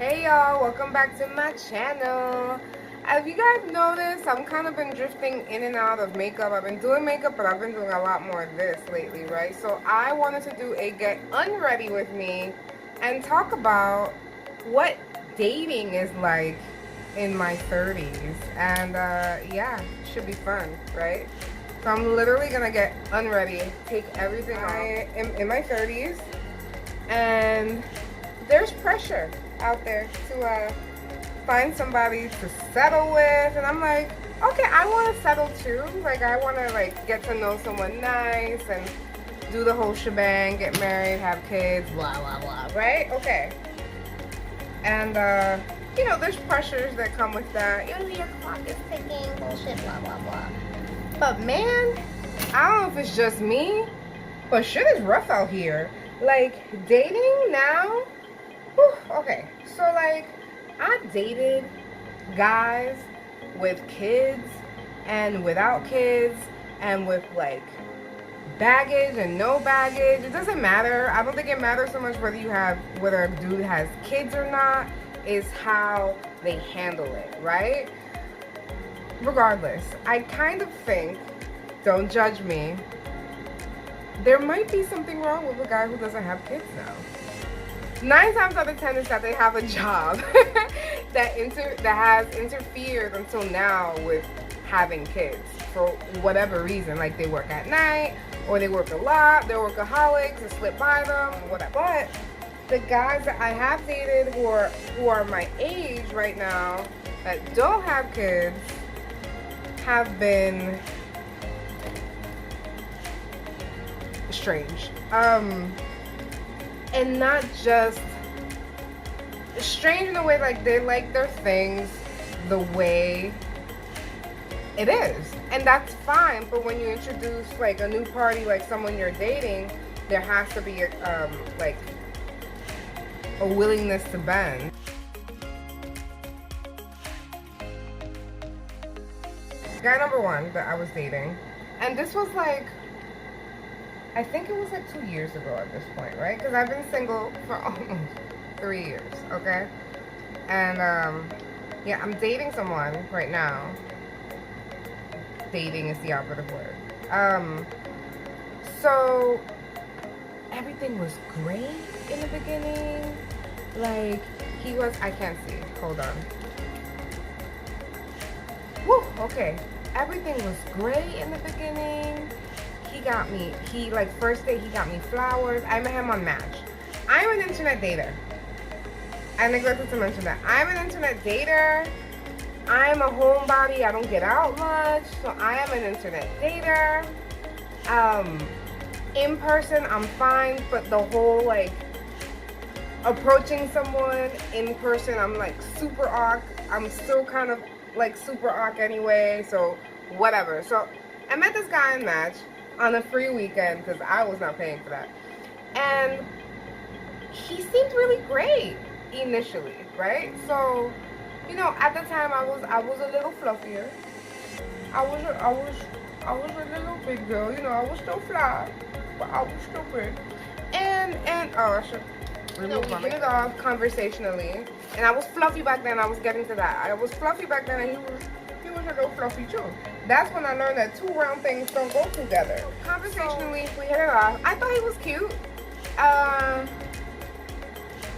Hey y'all, welcome back to my channel. As you guys noticed, I'm kind of been drifting in and out of makeup. I've been doing makeup, but I've been doing a lot more of this lately, right? So I wanted to do a get unready with me and talk about what dating is like in my 30s. And yeah, should be fun, right? So I'm literally gonna get unready, take everything off. I am in my 30s and there's pressure out there to find somebody to settle with, and I'm like, okay, I want to settle too. Like, I want to like get to know someone nice and do the whole shebang, get married, have kids, blah blah blah, right? Okay. And you know, there's pressures that come with that. You know, your clock is ticking, bullshit, blah blah blah. But man, I don't know if it's just me, but shit is rough out here. Like, dating now. Whew, okay, so like I've dated guys with kids and without kids and with like baggage and no baggage. It doesn't matter. I don't think it matters so much whether a dude has kids or not, is how they handle it, right? Regardless, I kind of think, don't judge me, there might be something wrong with a guy who doesn't have kids now. 9 times out of 10 is that they have a job that has interfered until now with having kids for whatever reason. Like, they work at night, or they work a lot, they're workaholics, it slip by them, whatever. But the guys that I have dated who are my age right now that don't have kids have been strange. And not just strange in a way, like they like their things the way it is. And that's fine, but when you introduce like a new party, like someone you're dating, there has to be like a willingness to bend. Guy number one that I was dating, and this was like, I think it was like 2 years ago at this point, right? Because I've been single for almost 3 years, okay? And yeah, I'm dating someone right now. Dating is the operative word. So everything was great in the beginning. Like, I can't see, hold on. Woo, okay. Everything was great in the beginning. First day he got me flowers. I met him on Match. I'm an internet dater. I neglected to mention that. I'm an internet dater. I'm a homebody. I don't get out much. So I am an internet dater. In person, I'm fine. But the whole, like, approaching someone in person, I'm, like, super awk. I'm still kind of, like, super awk anyway. So, whatever. So, I met this guy on Match on a free weekend because I was not paying for that, and he seemed really great initially, right? So, you know, at the time I was a little fluffier. I was a little big girl, you know. I was still fly, but I was still big. And oh, I should remove my makeup. We hit it off conversationally, and I was fluffy back then. I was getting to that. I was fluffy back then, and he was a little fluffy too. That's when I learned that two round things don't go together. Conversationally, we hit it off. I thought he was cute.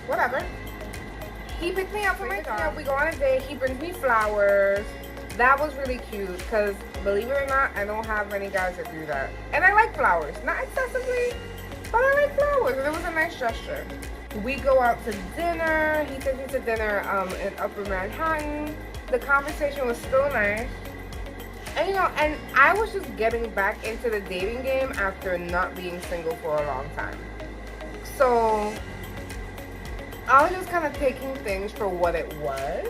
Whatever. He picked me up from my car. We go on a date. He brings me flowers. That was really cute because, believe it or not, I don't have many guys that do that. And I like flowers. Not excessively, but I like flowers. And it was a nice gesture. We go out to dinner. He took me to dinner in Upper Manhattan. The conversation was still nice. And, you know, and I was just getting back into the dating game after not being single for a long time. So I was just kind of taking things for what it was.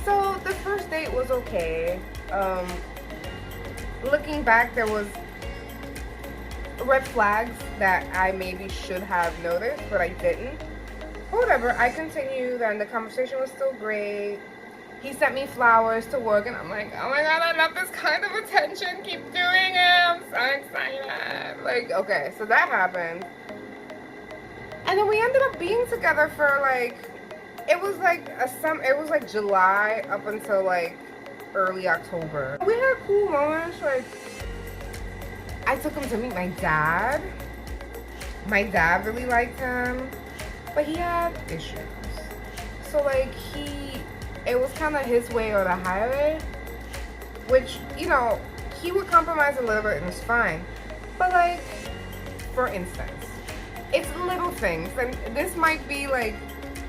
So the first date was okay. Looking back, there was red flags that I maybe should have noticed, but I didn't. But whatever, I continued and the conversation was still great. He sent me flowers to work, and I'm like, oh my god, I love this kind of attention. Keep doing it. I'm so excited. Like, okay, so that happened. And then we ended up being together for like It was like it was like July up until like early October. We had cool moments. Like, I took him to meet my dad. My dad really liked him, but he had issues. So like it was kind of his way or the highway, which, you know, he would compromise a little bit and it's fine. But like, for instance, it's little things, and this might be like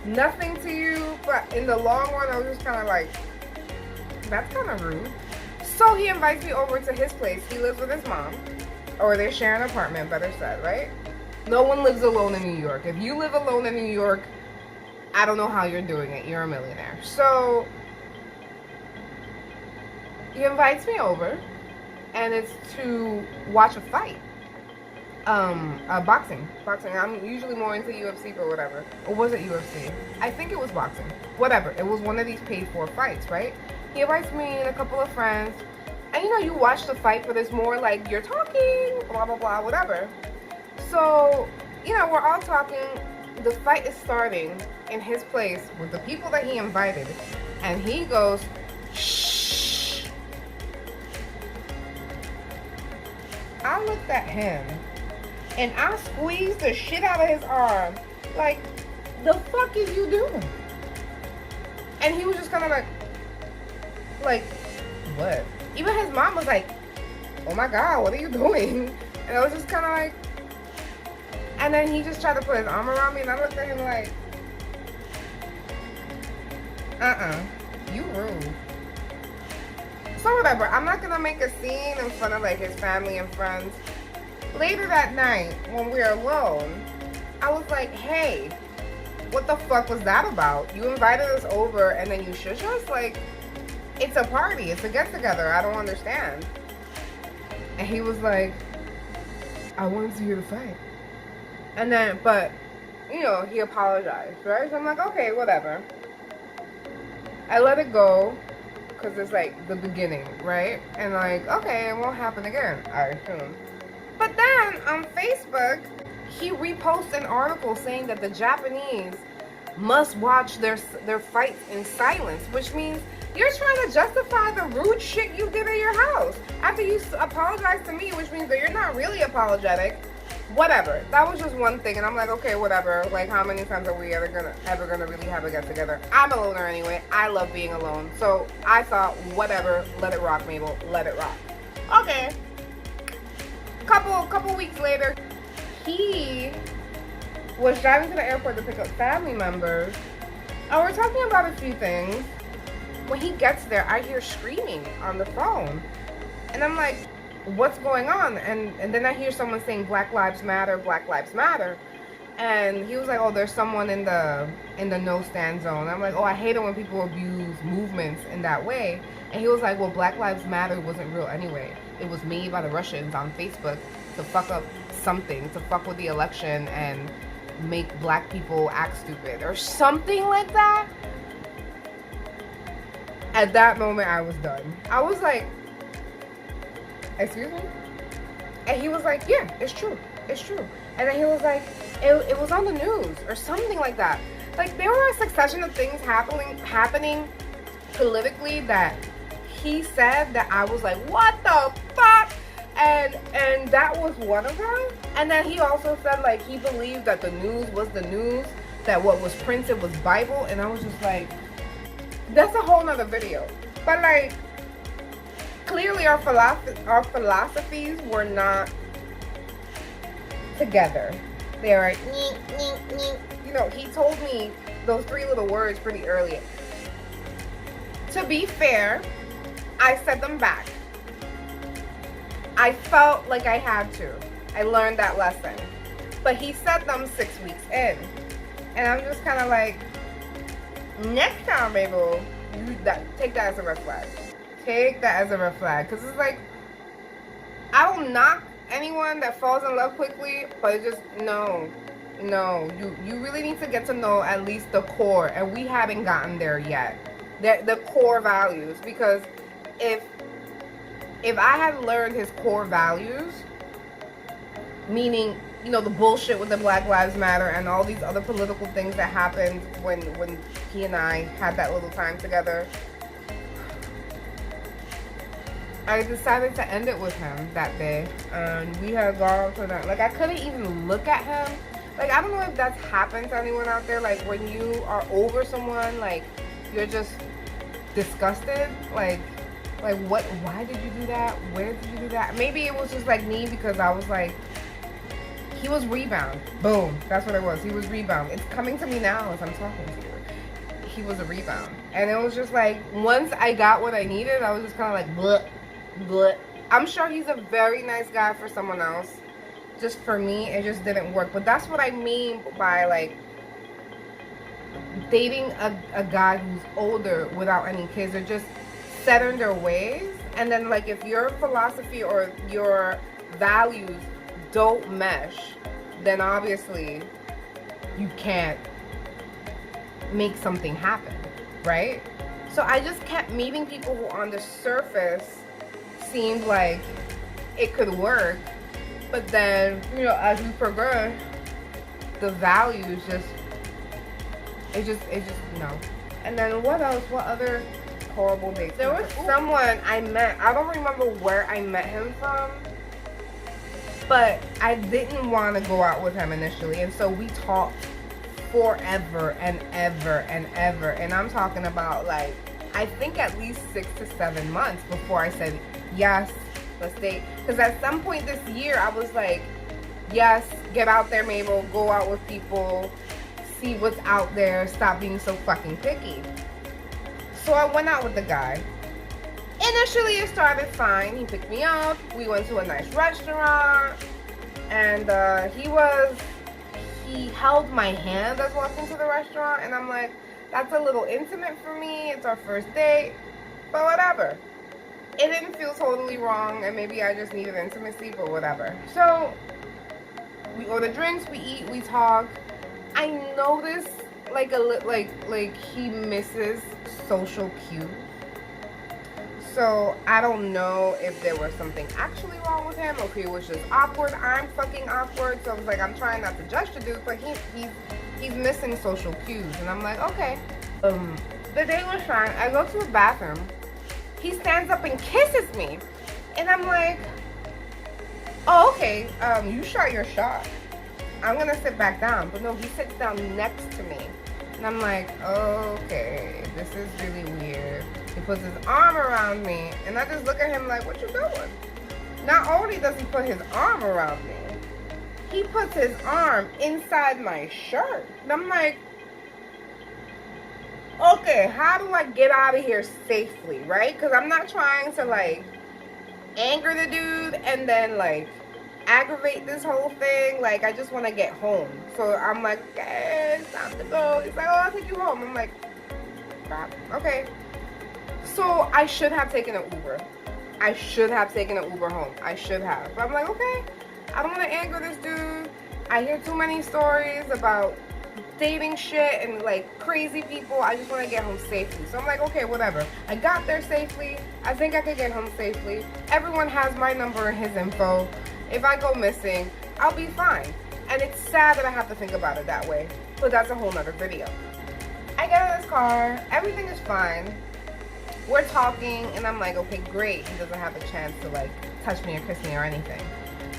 nothing to you, but in the long run, I was just kind of like, that's kind of rude. So he invites me over to his place. He lives with his mom, or they share an apartment, better said, right? No one lives alone in New York. If you live alone in New York, I don't know how you're doing it. You're a millionaire. So he invites me over, and it's to watch a fight. Boxing. I'm usually more into UFC or whatever. Or was it UFC? I think it was boxing. Whatever. It was one of these paid-for fights, right? He invites me and a couple of friends, and you know, you watch the fight, but it's more like you're talking, blah blah blah, whatever. So, you know, we're all talking. The fight is starting in his place with the people that he invited, and he goes, shh. I looked at him, and I squeezed the shit out of his arm. Like, the fuck is you doing? And he was just kind of like, what? Even his mom was like, oh my God, what are you doing? And I was just kind of like, and then he just tried to put his arm around me, and I looked at him like, you rude. So whatever, I'm not gonna make a scene in front of like his family and friends. Later that night, when we were alone, I was like, hey, what the fuck was that about? You invited us over and then you shush us? Like, it's a party, it's a get-together, I don't understand. And he was like, I wanted to hear the fight. And then, but, you know, he apologized, right? So I'm like, okay, whatever. I let it go, because it's like the beginning, right? And like, okay, it won't happen again, I assume. But then, on Facebook, he reposts an article saying that the Japanese must watch their fights in silence, which means you're trying to justify the rude shit you did at your house after you apologized to me, which means that you're not really apologetic. Whatever. That was just one thing, and I'm like, okay, whatever. Like, how many times are we ever gonna really have a get together? I'm a loner anyway. I love being alone, so I thought, whatever. Let it rock, Mabel. Let it rock. Okay. Couple weeks later, he was driving to the airport to pick up family members, and we're talking about a few things. When he gets there, I hear screaming on the phone, and I'm like, what's going on? And then I hear someone saying Black Lives Matter, Black Lives Matter. And he was like, oh, there's someone in the no stand zone. I'm like, oh, I hate it when people abuse movements in that way. And he was like, well, Black Lives Matter wasn't real anyway. It was made by the Russians on Facebook to fuck up something, to fuck with the election and make black people act stupid or something like that. At that moment, I was done. I was like, excuse me? And he was like, yeah, it's true. It's true. And then he was like, it was on the news or something like that. Like, there were a succession of things happening politically that he said that I was like, what the fuck? And that was one of them. And then he also said, like, he believed that the news was the news, that what was printed was Bible. And I was just like, that's a whole nother video. But like, clearly our philosophies were not together. They were, you know, he told me those 3 little words pretty early. To be fair, I said them back. I felt like I had to. I learned that lesson. But he said them 6 weeks in. And I'm just kind of like, next time, Mabel, take that as a red flag. Take that as a red flag. Because it's like, I don't knock anyone that falls in love quickly, but it's just, no, you really need to get to know at least the core, and we haven't gotten there yet. The core values, because if I had learned his core values, meaning you know, the bullshit with the Black Lives Matter and all these other political things that happened when he and I had that little time together, I decided to end it with him that day. And we had gone for that. Like, I couldn't even look at him. Like, I don't know if that's happened to anyone out there. Like, when you are over someone, like, you're just disgusted. Like what? Why did you do that? Where did you do that? Maybe it was just like me, because I was like, he was rebound. Boom. That's what it was. He was rebound. It's coming to me now as I'm talking to you. He was a rebound. And it was just like, once I got what I needed, I was just kind of like, bleh, bleh. I'm sure he's a very nice guy for someone else. Just for me, it just didn't work. But that's what I mean by, like, dating a guy who's older without any kids. They're just set in their ways. And then, like, if your philosophy or your values don't mesh, then obviously you can't make something happen, right? So I just kept meeting people who on the surface seemed like it could work, but then, you know, as we progress, the values just no. And then what else? What other horrible dates? There was someone I met, I don't remember where I met him from, but I didn't want to go out with him initially, and so we talked forever and ever and ever, and I'm talking about, like, I think at least 6 to 7 months before I said, yes, let's date. Because at some point this year, I was like, yes, get out there, Mabel, go out with people, see what's out there, stop being so fucking picky. So I went out with the guy. Initially, it started fine. He picked me up. We went to a nice restaurant. And he held my hand as walking to the restaurant. And I'm like, that's a little intimate for me. It's our first date. But whatever. It didn't feel totally wrong. And maybe I just needed intimacy, but whatever. So we order drinks, we eat, we talk. I noticed like he misses social cues. So I don't know if there was something actually wrong with him or if he was just awkward. I'm fucking awkward, so I was like, I'm trying not to judge the dude, but he's missing social cues, and I'm like, okay. The day was fine. I go to the bathroom. He stands up and kisses me, and I'm like, oh, okay. You shot your shot. I'm gonna sit back down, but no, he sits down next to me, and I'm like, okay, this is really weird. He puts his arm around me, and I just look at him like, what you doing? Not only does he put his arm around me, he puts his arm inside my shirt. And I'm like, okay, how do I get out of here safely, right? Because I'm not trying to, like, anger the dude and then, like, aggravate this whole thing. Like, I just want to get home. So I'm like, okay, it's time to go. He's like, oh, I'll take you home. I'm like, crap, okay. So I should have taken an Uber. I should have taken an Uber home. I should have. But I'm like, okay, I don't want to anger this dude. I hear too many stories about dating shit and like crazy people. I just want to get home safely. So I'm like, okay, whatever. I got there safely. I think I could get home safely. Everyone has my number and his info. If I go missing, I'll be fine. And it's sad that I have to think about it that way, but that's a whole nother video. I get in this car. Everything is fine. We're talking, and I'm like, okay, great. He doesn't have a chance to, like, touch me or kiss me or anything.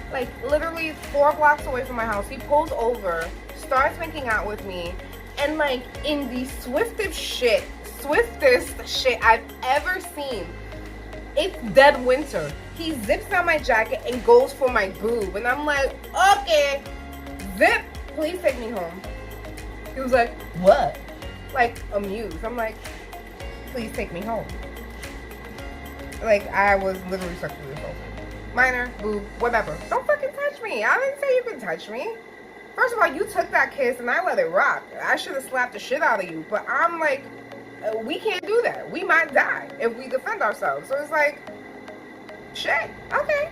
Like, literally 4 blocks away from my house, he pulls over, starts making out with me, and, like, in the swiftest shit I've ever seen. It's dead winter. He zips down my jacket and goes for my boob. And I'm like, okay, zip, please take me home. He was like, what? Like, amused. I'm like, please take me home. Like, I was literally sexually assaulted. Minor, boob, whatever. Don't fucking touch me. I didn't say you could touch me. First of all, you took that kiss and I let it rock. I should have slapped the shit out of you. But I'm like, we can't do that. We might die if we defend ourselves. So it's like, shit, okay.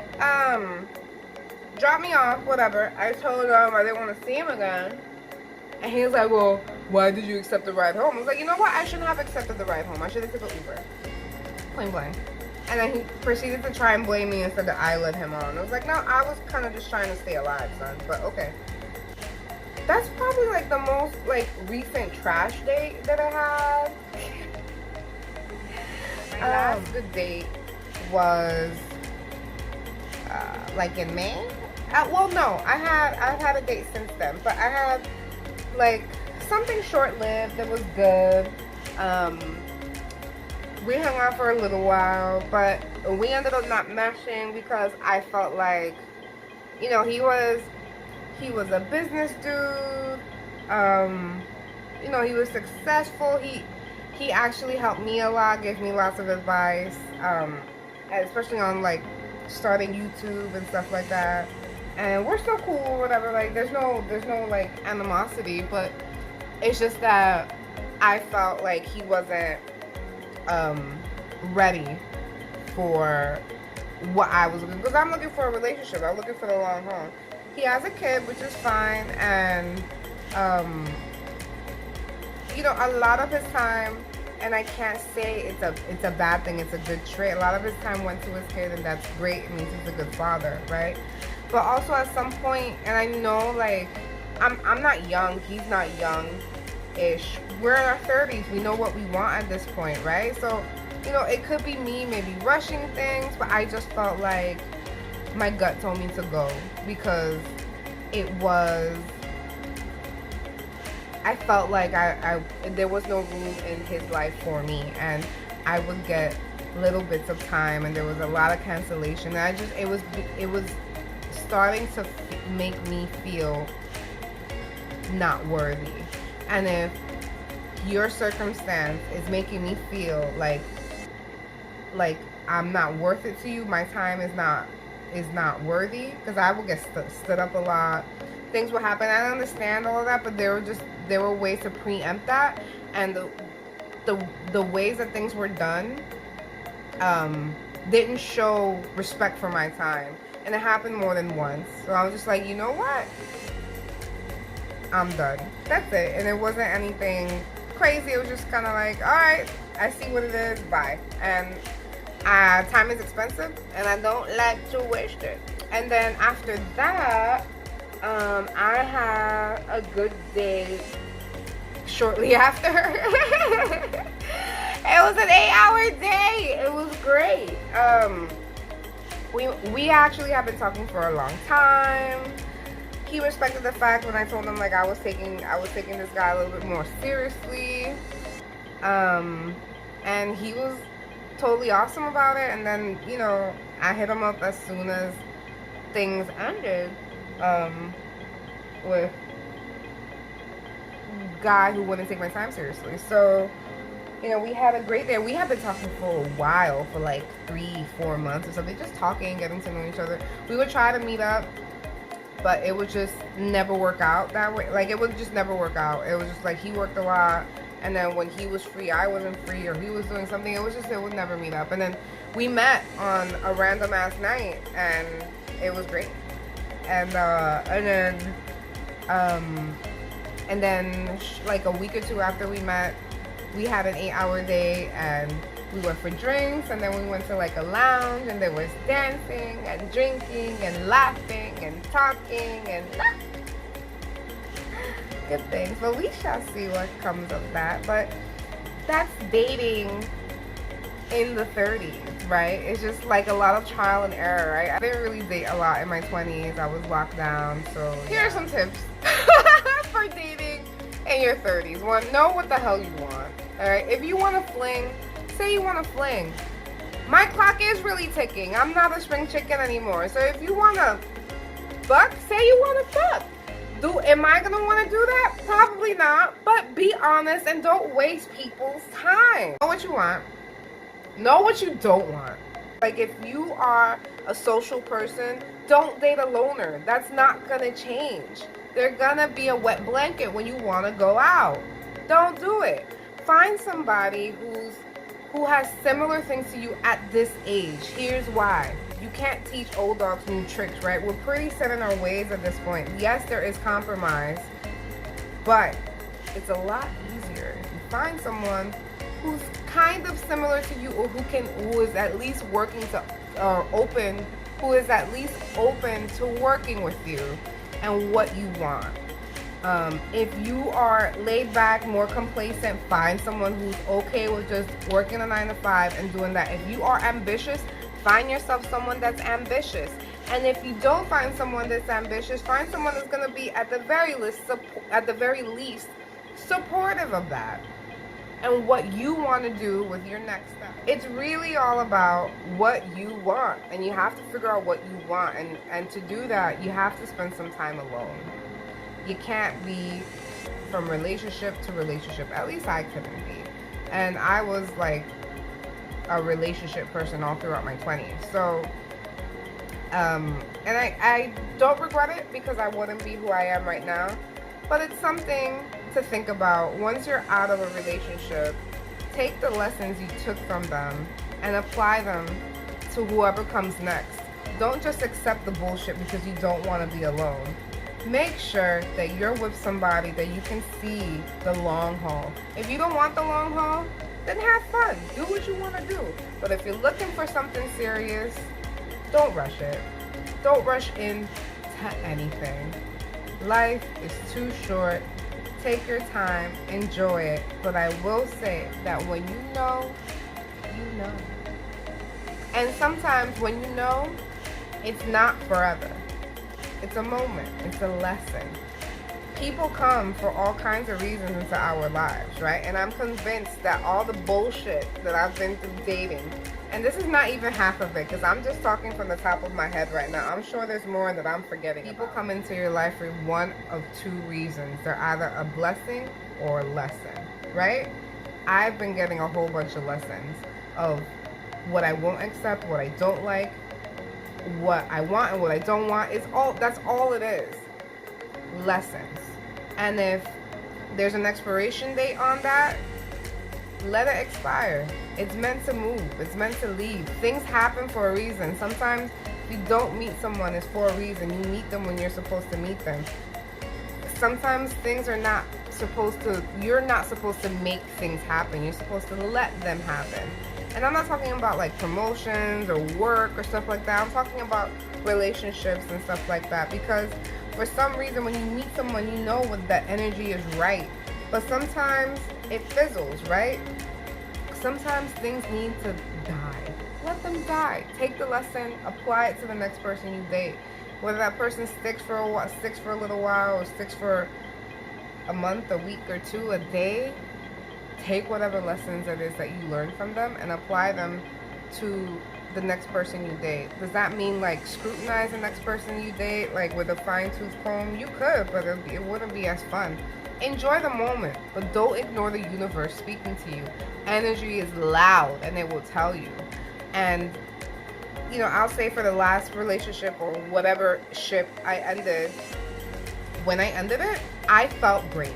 Drop me off, whatever. I told him I didn't want to see him again. And he was like, well, why did you accept the ride home? I was like, you know what? I shouldn't have accepted the ride home. I should have took an Uber. Plain blank. And then he proceeded to try and blame me and said that I led him on. I was like, no, I was kind of just trying to stay alive, son. But okay. That's probably like the most like recent trash date that I had. My last good date was like in May. Well, no, I've had a date since then, but I had like something short-lived that was good. We hung out for a little while, but we ended up not meshing because I felt like, you know, he was a business dude. You know, he was successful. He actually helped me a lot, gave me lots of advice, especially on like starting YouTube and stuff like that. And we're still cool or whatever. Like there's no like animosity, but it's just that I felt like he wasn't ready for what I was looking for. Because I'm looking for a relationship. I'm looking for the long haul. He has a kid, which is fine, and you know, a lot of his time, and I can't say it's a bad thing, it's a good trait. A lot of his time went to his kid, and that's great. It means he's a good father, right? But also at some point, and I know like I'm not young, he's not young-ish. We're in our 30s. We know what we want at this point, right? So, you know, it could be me maybe rushing things, but I just felt like my gut told me to go because I felt like there was no room in his life for me, and I would get little bits of time, and there was a lot of cancellation. And it was starting to make me feel not worthy. And if your circumstance is making me feel like I'm not worth it to you, my time is not worthy, because I will get stood up a lot. Things will happen. I understand all of that, but there were ways to preempt that, and the ways that things were done didn't show respect for my time, and it happened more than once. So I was just like, you know what? I'm done. That's it. And it wasn't anything crazy. It was just kind of like, all right, I see what it is. Bye. And time is expensive, and I don't like to waste it. And then after that, I had a good day shortly after. It was an 8-hour day. It was great. We actually have been talking for a long time. He respected the fact when I told him like I was taking this guy a little bit more seriously. And he was totally awesome about it. And then, you know, I hit him up as soon as things ended with a guy who wouldn't take my time seriously. So, you know, we had a great day. We had been talking for a while, for like 3-4 months or something, just talking, getting to know each other. We would try to meet up, but it would just never work out that way. Like, it would just never work out. It was just like he worked a lot, and then when he was free, I wasn't free, or he was doing something. It would never meet up. And then we met on a random ass night, and it was great. And then like a week or two after we met, we had an 8-hour day, and we went for drinks, and then we went to like a lounge, and there was dancing and drinking and laughing and talking and good things. But we shall see what comes of that. But that's dating in the 30s, right? It's just like a lot of trial and error, right? I didn't really date a lot in my 20s. I was locked down. So here are some tips for dating in your 30s. One, know what the hell you want. All right, if you want to fling, say you want to fling. My clock is really ticking. I'm not a spring chicken anymore. So if you want to fuck, say you want to fuck. Am I going to want to do that? Probably not. But be honest and don't waste people's time. Know what you want. Know what you don't want. Like, if you are a social person, don't date a loner. That's not going to change. They're going to be a wet blanket when you want to go out. Don't do it. Find somebody who has similar things to you at this age. Here's why. You can't teach old dogs new tricks, right? We're pretty set in our ways at this point. Yes, there is compromise, but it's a lot easier if you find someone who's kind of similar to you, or who is at least working to open, who is at least open to working with you and what you want. If you are laid back, more complacent, find someone who's okay with just working a 9 to 5 and doing that. If you are ambitious, find yourself someone that's ambitious. And if you don't find someone that's ambitious, find someone that's going to be at the very least supportive of that and what you want to do with your next step. It's really all about what you want, and you have to figure out what you want, and to do that, you have to spend some time alone. You can't be from relationship to relationship. At least I couldn't be. And I was like a relationship person all throughout my 20s. So, and I don't regret it, because I wouldn't be who I am right now. But it's something to think about. Once you're out of a relationship, take the lessons you took from them and apply them to whoever comes next. Don't just accept the bullshit because you don't want to be alone. Make sure that you're with somebody that you can see the long haul. If you don't want the long haul, then have fun. Do what you want to do. But if you're looking for something serious, don't rush it. Don't rush into anything. Life is too short. Take your time, enjoy it. But I will say that when you know, you know. And sometimes when you know, it's not forever. It's a moment. It's a lesson. People come for all kinds of reasons into our lives, right? And I'm convinced that all the bullshit that I've been through dating, and this is not even half of it, because I'm just talking from the top of my head right now. I'm sure there's more that I'm forgetting. People come into your life for one of two reasons. They're either a blessing or a lesson, right? I've been getting a whole bunch of lessons of what I won't accept, what I don't like, what I want and what I don't want. That's all it is. Lessons. And if there's an expiration date on that, let it expire. It's meant to move. It's meant to leave. Things happen for a reason. Sometimes if you don't meet someone, it's for a reason. You meet them when you're supposed to meet them. Sometimes things are not you're not supposed to make things happen. You're supposed to let them happen. And I'm not talking about like promotions or work or stuff like that. I'm talking about relationships and stuff like that, because for some reason when you meet someone, you know what that energy is right. But sometimes it fizzles, right? Sometimes things need to die. Let them die. Take the lesson, apply it to the next person you date. Whether that person sticks for a little while, or sticks for a month, a week, or two, a day, take whatever lessons it is that you learn from them and apply them to the next person you date. Does that mean like scrutinize the next person you date like with a fine-tooth comb? You could, but it wouldn't be as fun. Enjoy the moment, but don't ignore the universe speaking to you. Energy is loud, and it will tell you. And you know, I'll say for the last relationship or whatever ship I ended, when I ended it, I felt great.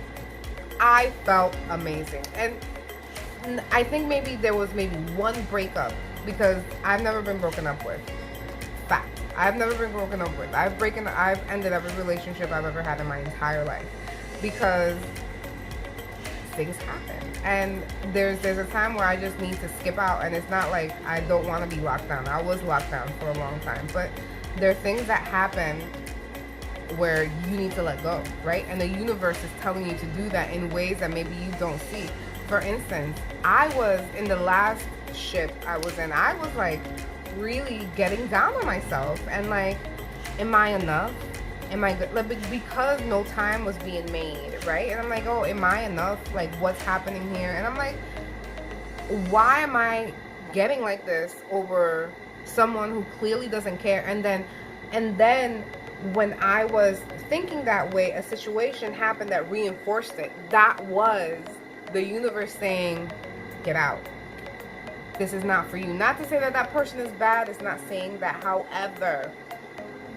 I felt amazing. And I think maybe there was maybe one breakup, because I've never been broken up with. Fact. I've never been broken up with. I've ended every relationship I've ever had in my entire life, because things happen. And there's a time where I just need to skip out, and it's not like I don't want to be locked down. I was locked down for a long time, but there are things that happen where you need to let go, right? And the universe is telling you to do that in ways that maybe you don't see. For instance, I was in the last ship I was in, I was like really getting down on myself and like, am I enough? Am I good? Like, because no time was being made, right? And I'm like, oh, am I enough? Like, what's happening here? And I'm like, why am I getting like this over someone who clearly doesn't care? And then when I was thinking that way, a situation happened that reinforced it. That was the universe saying, get out. This is not for you. Not to say that that person is bad. It's not saying that. However,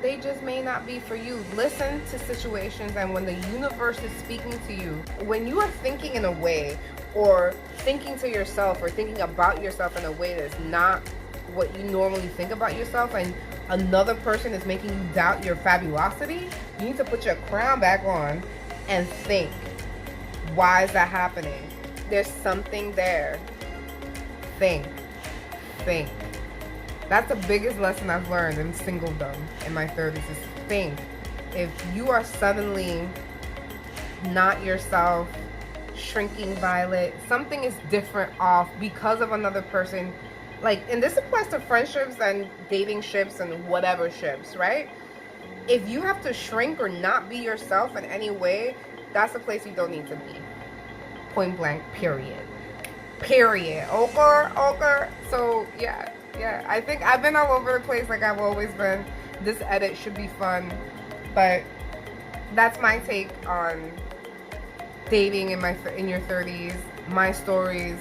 they just may not be for you. Listen to situations, and when the universe is speaking to you, when you are thinking in a way, or thinking to yourself, or thinking about yourself in a way that's not what you normally think about yourself, and another person is making you doubt your fabulosity, you need to put your crown back on and think, why is that happening? There's something there. think. Think. That's the biggest lesson I've learned in singledom in my 30s is think. If you are suddenly not yourself, shrinking violet, something is different off because of another person. Like, and this applies to friendships and dating ships and whatever ships, right? If you have to shrink or not be yourself in any way, that's a place you don't need to be. Point blank, period. Period. Okay. So, yeah. I think I've been all over the place like I've always been. This edit should be fun. But that's my take on dating in your 30s, my stories,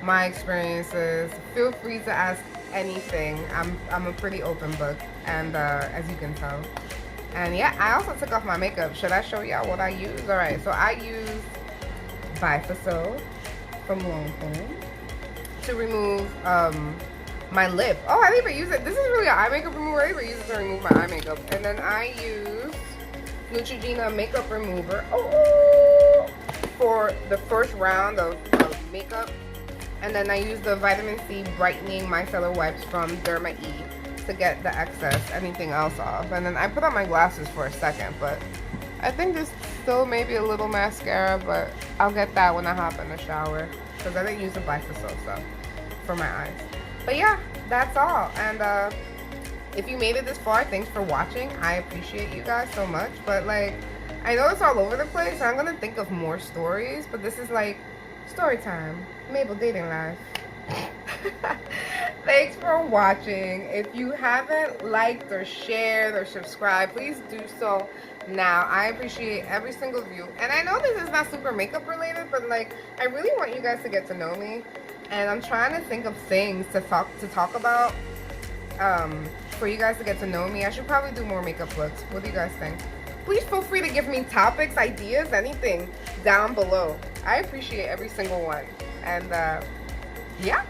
my experiences. Feel free to ask anything. I'm a pretty open book, and as you can tell. And yeah, I also took off my makeup. Should I show y'all what I use? All right, so I use bifacil from Lancome to remove my lip. Oh, I didn't even use it. This is really an eye makeup remover. I didn't even use it to remove my eye makeup. And then I use Neutrogena makeup remover for the first round of makeup. And then I use the vitamin C brightening micellar wipes from Derma E to get the excess, anything else off. And then I put on my glasses for a second, but I think there's still maybe a little mascara, but I'll get that when I hop in the shower because I didn't use the bifacil stuff for my eyes. But yeah, that's all. And if you made it this far, thanks for watching. I appreciate you guys so much. But like, I know it's all over the place. So I'm gonna think of more stories, but this is like story time. Mabel dating life. Thanks for watching. If you haven't liked or shared or subscribed, please do so now. I appreciate every single view. And I know this is not super makeup related, but like, I really want you guys to get to know me. And I'm trying to think of things to talk about for you guys to get to know me. I should probably do more makeup looks. What do you guys think? Please feel free to give me topics, ideas, anything down below. I appreciate every single one. And yeah.